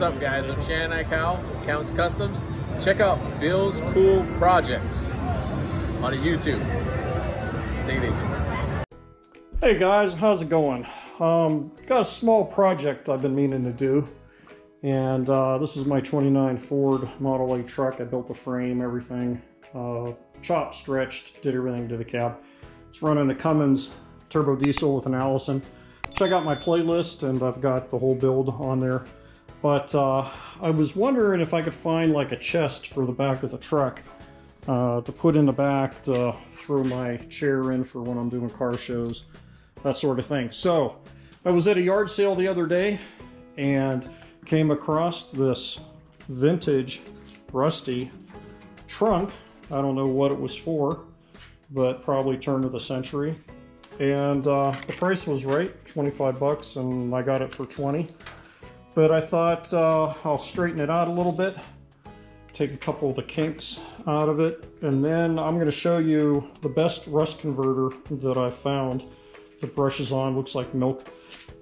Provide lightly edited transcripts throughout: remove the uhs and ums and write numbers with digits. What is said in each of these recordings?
What's up, guys? I'm Shannon Ikau, Counts Customs. Check out Bill's Cool Projects on YouTube. Take it easy. Hey guys, how's it going? Got a small project I've been meaning to do, and this is my 29 Ford Model A truck. I built the frame, everything, chopped, stretched, did everything to the cab. It's running a Cummins turbo diesel with an Allison. Check out my playlist, and I've got the whole build on there. But I was wondering if I could find like a chest for the back of the truck to put in the back to throw my chair in for when I'm doing car shows, that sort of thing. So I was at a yard sale the other day and came across this vintage rusty trunk. I don't know what it was for, but probably turn of the century. And the price was right, 25 bucks, and I got it for 20. But I thought I'll straighten it out a little bit, take a couple of the kinks out of it, and then I'm going to show you the best rust converter that I found. The brushes on, looks like milk,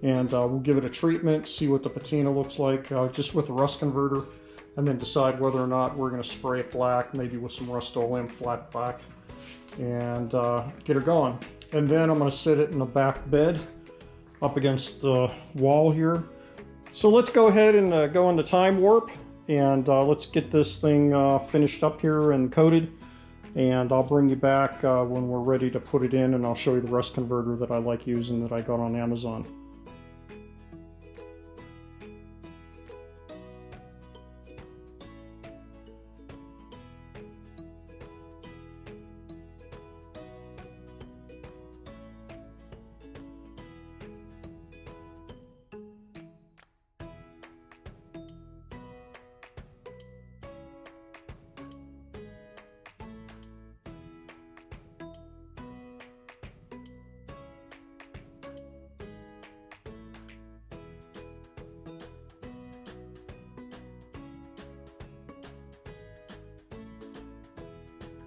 and we'll give it a treatment, see what the patina looks like just with the rust converter, and then decide whether or not we're going to spray it black, maybe with some Rust-Oleum flat black, and get her going. And then I'm going to sit it in the back bed up against the wall here. So let's go ahead and go into time warp, and let's get this thing finished up here and coated, and I'll bring you back when we're ready to put it in, and I'll show you the rust converter that I like using that I got on Amazon.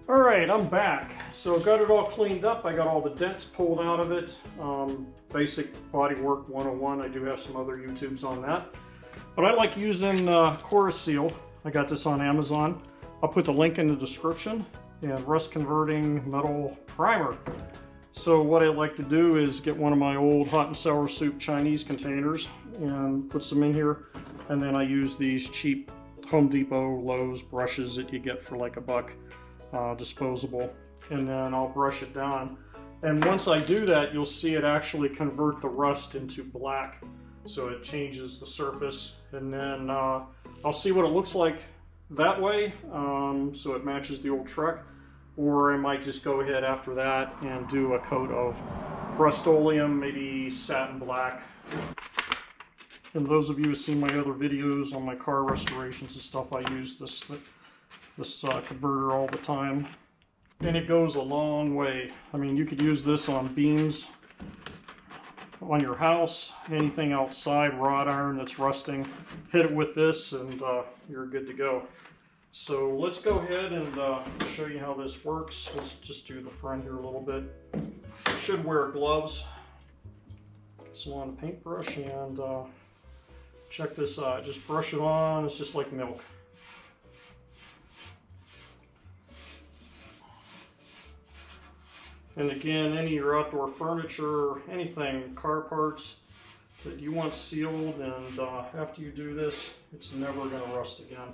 Alright, I'm back. So got it all cleaned up. I got all the dents pulled out of it. Basic bodywork 101. I do have some other YouTubes on that. But I like using Corroseal. I got this on Amazon. I'll put the link in the description. And rust converting metal primer. So what I like to do is get one of my old hot and sour soup Chinese containers and put some in here. And then I use these cheap Home Depot, Lowe's brushes that you get for like $1. Disposable, and then I'll brush it down, and once I do that, you'll see it actually convert the rust into black, so it changes the surface, and then I'll see what it looks like that way, so it matches the old truck, or I might just go ahead after that and do a coat of Rust-Oleum, maybe satin black. And those of you who've seen my other videos on my car restorations and stuff, I use this converter all the time, and it goes a long way. I mean, you could use this on beams on your house, anything outside, wrought iron that's rusting, hit it with this and you're good to go. So let's go ahead and show you how this works. Let's just do the front here a little bit. You should wear gloves. Get some on the paintbrush, and check this out. Just brush it on. It's just like milk. And again, any of your outdoor furniture, anything, car parts that you want sealed, and after you do this, it's never going to rust again.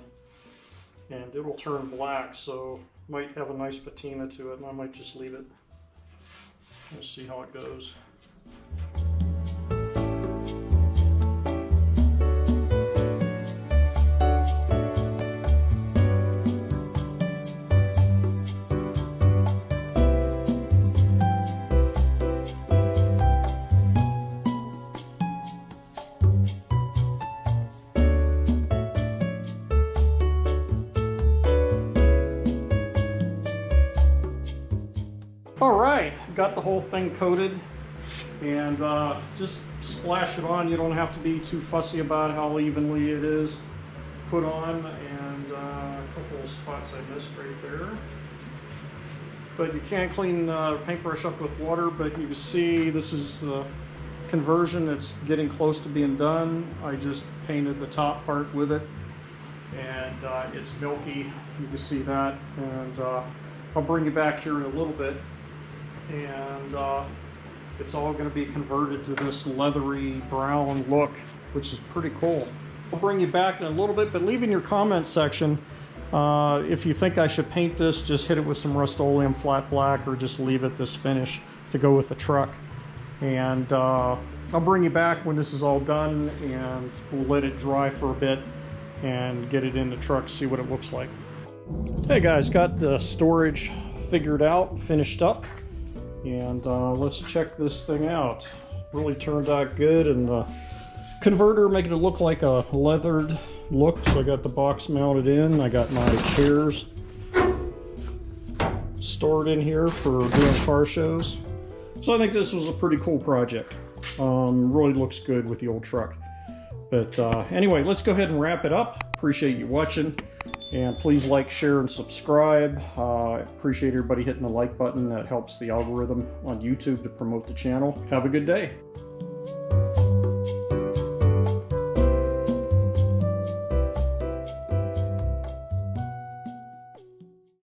And it'll turn black, so might have a nice patina to it, and I might just leave it. We'll see how it goes. Alright, got the whole thing coated, and just splash it on. You don't have to be too fussy about how evenly it is put on, and a couple of spots I missed right there. But you can clean the paintbrush up with water, but you can see this is the conversion that's getting close to being done. I just painted the top part with it, and it's milky. You can see that, and I'll bring you back here in a little bit, and it's all going to be converted to this leathery brown look, which is pretty cool. I'll bring you back in a little bit, but leave in your comments section if you think I should paint this, just hit it with some Rust-Oleum flat black, or just leave it this finish to go with the truck. And I'll bring you back when this is all done, and we'll let it dry for a bit and get it in the truck, see what it looks like. Hey guys, got the storage figured out, finished up, and let's check this thing out. Really turned out good, and the converter making it look like a leathered look. So I got the box mounted in, I got my chairs stored in here for doing car shows. So I think this was a pretty cool project. Really looks good with the old truck. But anyway, let's go ahead and wrap it up. Appreciate you watching, and please like, share, and subscribe. Appreciate everybody hitting the like button. That helps the algorithm on YouTube to promote the channel. Have a good day.